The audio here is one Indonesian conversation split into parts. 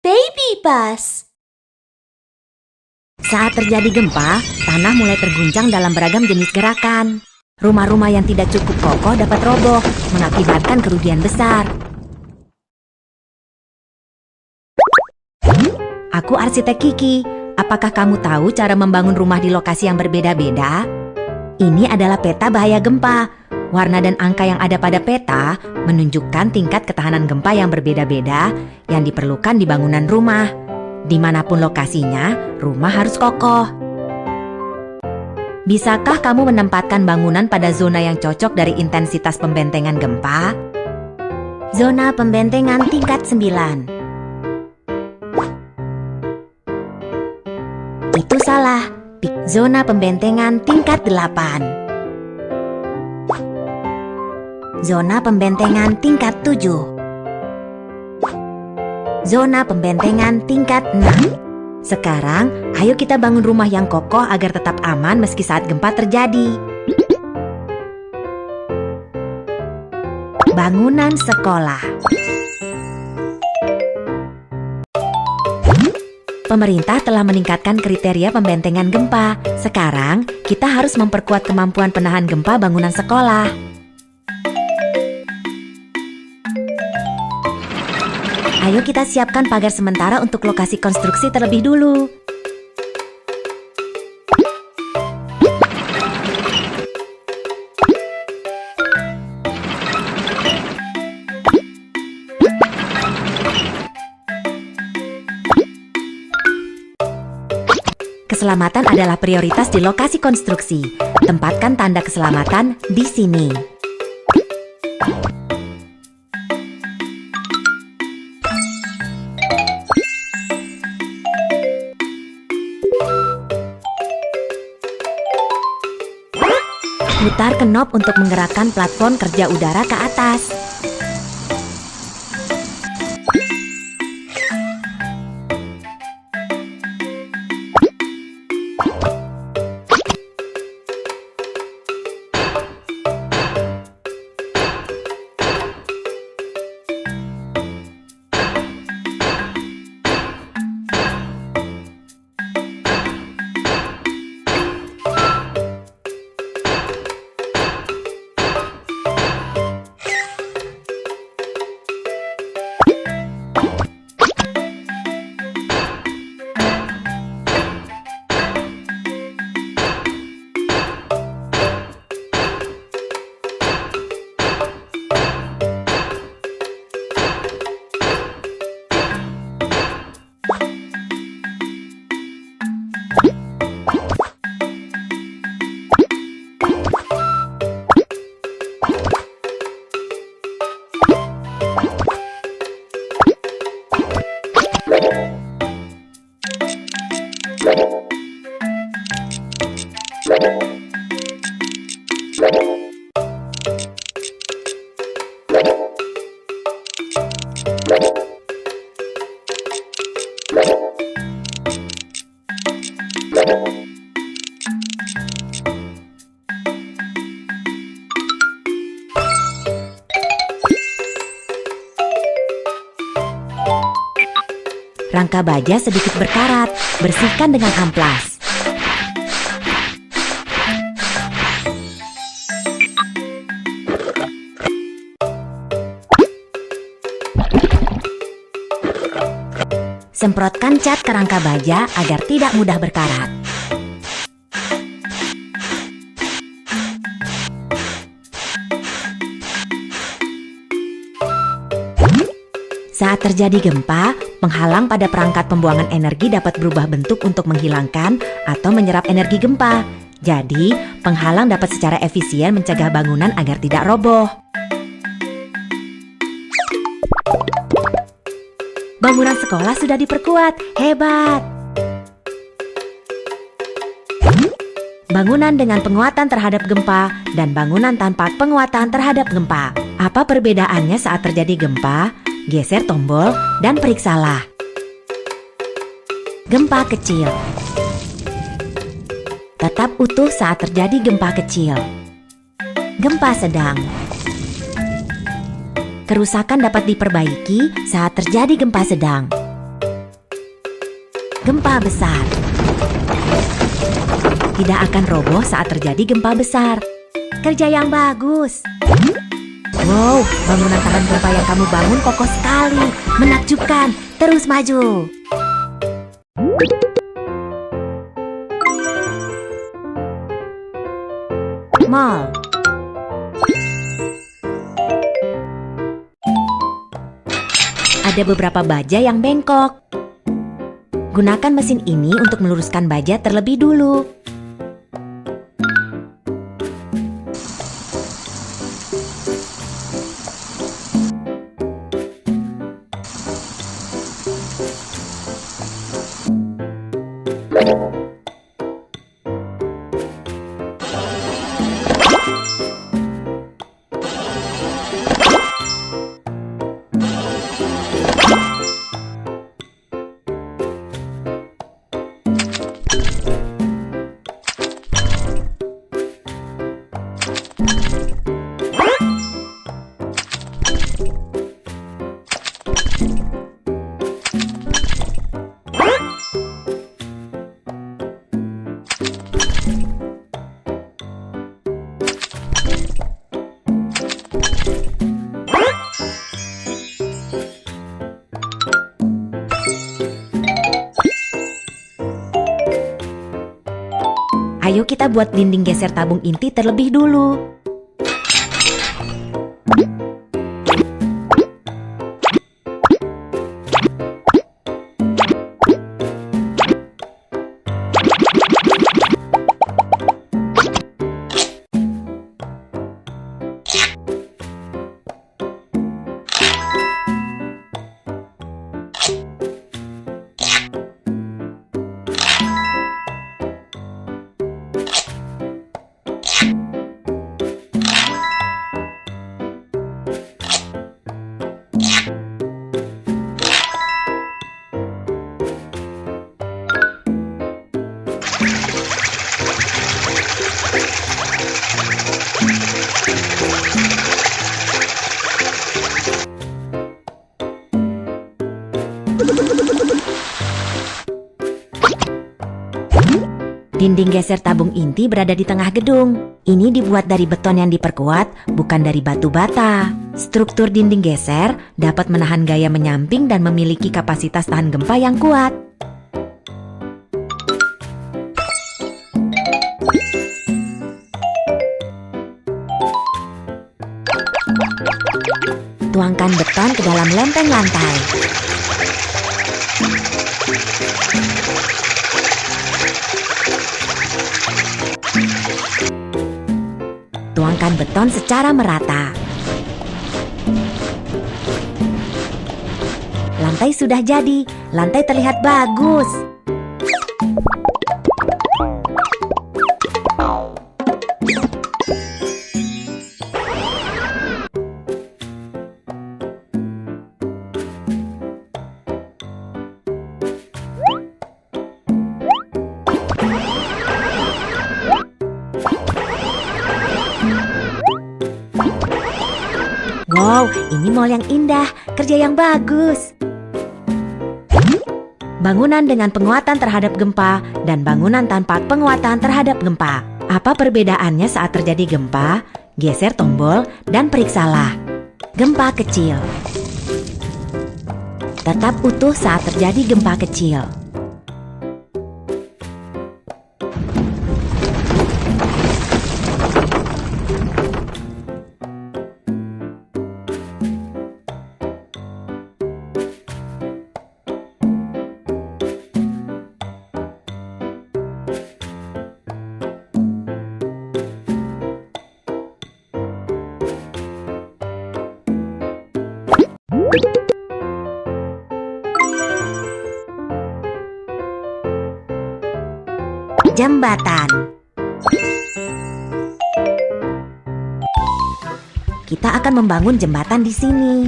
Baby bus. Saat terjadi gempa, tanah mulai terguncang dalam beragam jenis gerakan. Rumah-rumah yang tidak cukup kokoh dapat roboh, mengakibatkan kerugian besar. Aku arsitek Kiki. Apakah kamu tahu cara membangun rumah di lokasi yang berbeda-beda? Ini adalah peta bahaya gempa. Warna dan angka yang ada pada peta menunjukkan tingkat ketahanan gempa yang berbeda-beda yang diperlukan di bangunan rumah. Dimanapun lokasinya, rumah harus kokoh. Bisakah kamu menempatkan bangunan pada zona yang cocok dari intensitas pembentengan gempa? Zona pembentengan tingkat 9. Itu salah. Zona pembentengan tingkat 8. Zona pembentengan tingkat 7. Zona pembentengan tingkat 6. Sekarang, ayo kita bangun rumah yang kokoh agar tetap aman meski saat gempa terjadi. Bangunan sekolah. Pemerintah telah meningkatkan kriteria pembentengan gempa. Sekarang, kita harus memperkuat kemampuan penahan gempa bangunan sekolah. Ayo kita siapkan pagar sementara untuk lokasi konstruksi terlebih dulu. Keselamatan adalah prioritas di lokasi konstruksi. Tempatkan tanda keselamatan di sini. Putar knob untuk menggerakkan platform kerja udara ke atas. Rangka baja sedikit berkarat, bersihkan dengan amplas. Semprotkan cat ke rangka baja agar tidak mudah berkarat. Saat terjadi gempa, penghalang pada perangkat pembuangan energi dapat berubah bentuk untuk menghilangkan atau menyerap energi gempa. Jadi, penghalang dapat secara efisien mencegah bangunan agar tidak roboh. Bangunan sekolah sudah diperkuat, hebat! Bangunan dengan penguatan terhadap gempa dan bangunan tanpa penguatan terhadap gempa. Apa perbedaannya saat terjadi gempa? Geser tombol dan periksalah. Gempa kecil. Tetap utuh saat terjadi gempa kecil. Gempa sedang. Kerusakan dapat diperbaiki saat terjadi gempa sedang. Gempa besar tidak akan roboh saat terjadi gempa besar. Kerja yang bagus. Wow, bangunan tahan gempa yang kamu bangun kokoh sekali. Menakjubkan. Terus maju. Mall. Ada beberapa baja yang bengkok. Gunakan mesin ini untuk meluruskan baja terlebih dulu. Ayo kita buat dinding geser tabung inti terlebih dulu. Dinding geser tabung inti berada di tengah gedung. Ini dibuat dari beton yang diperkuat, bukan dari batu bata. Struktur dinding geser dapat menahan gaya menyamping dan memiliki kapasitas tahan gempa yang kuat. Tuangkan beton ke dalam lempeng lantai. Tuangkan beton secara merata. Lantai sudah jadi. Lantai terlihat bagus. Wow, ini mall yang indah, kerja yang bagus. Bangunan dengan penguatan terhadap gempa dan bangunan tanpa penguatan terhadap gempa. Apa perbedaannya saat terjadi gempa? Geser tombol dan periksalah. Gempa kecil. Tetap utuh saat terjadi gempa kecil. Jembatan. Kita akan membangun jembatan di sini.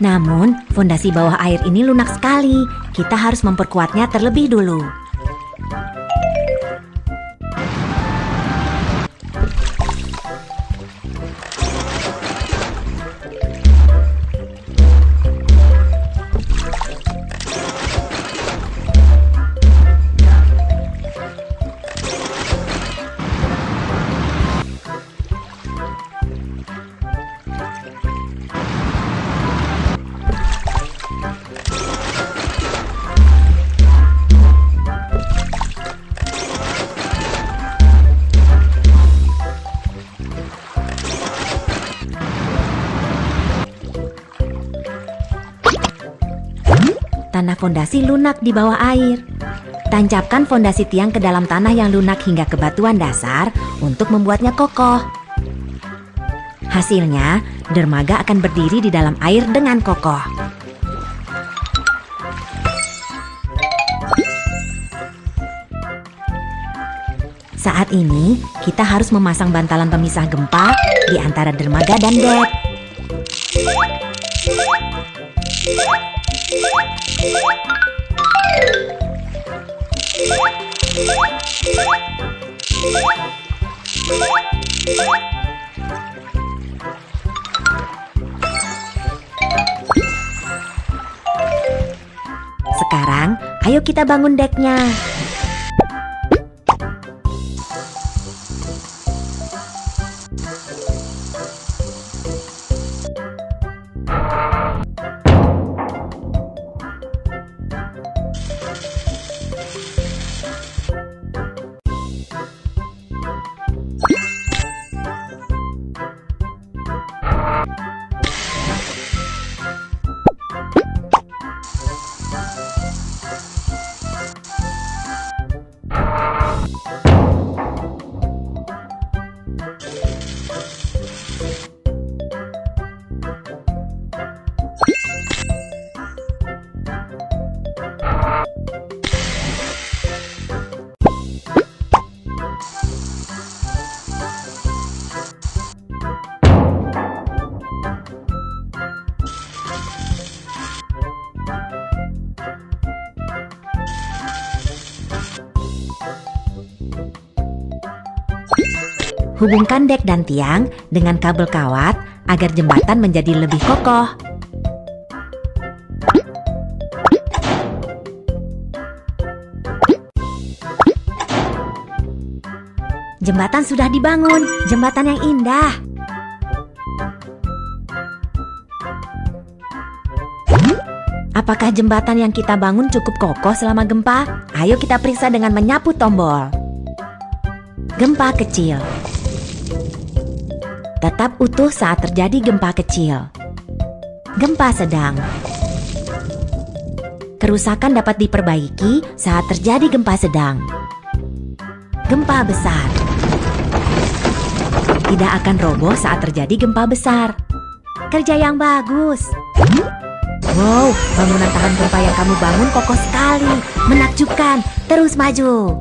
Namun, fondasi bawah air ini lunak sekali. Kita harus memperkuatnya terlebih dulu. Tanah fondasi lunak di bawah air. Tancapkan fondasi tiang ke dalam tanah yang lunak hingga ke batuan dasar untuk membuatnya kokoh. Hasilnya, dermaga akan berdiri di dalam air dengan kokoh. Saat ini, kita harus memasang bantalan pemisah gempa di antara dermaga dan dek. Sekarang, ayo kita bangun deknya. Hubungkan dek dan tiang dengan kabel kawat agar jembatan menjadi lebih kokoh. Jembatan sudah dibangun, jembatan yang indah. Apakah jembatan yang kita bangun cukup kokoh selama gempa? Ayo kita periksa dengan menyapu tombol. Gempa kecil. Tetap utuh saat terjadi gempa kecil. Gempa sedang. Kerusakan dapat diperbaiki saat terjadi gempa sedang. Gempa besar. Tidak akan roboh saat terjadi gempa besar. Kerja yang bagus. Wow, bangunan tahan gempa yang kamu bangun kokoh sekali. Menakjubkan. Terus maju.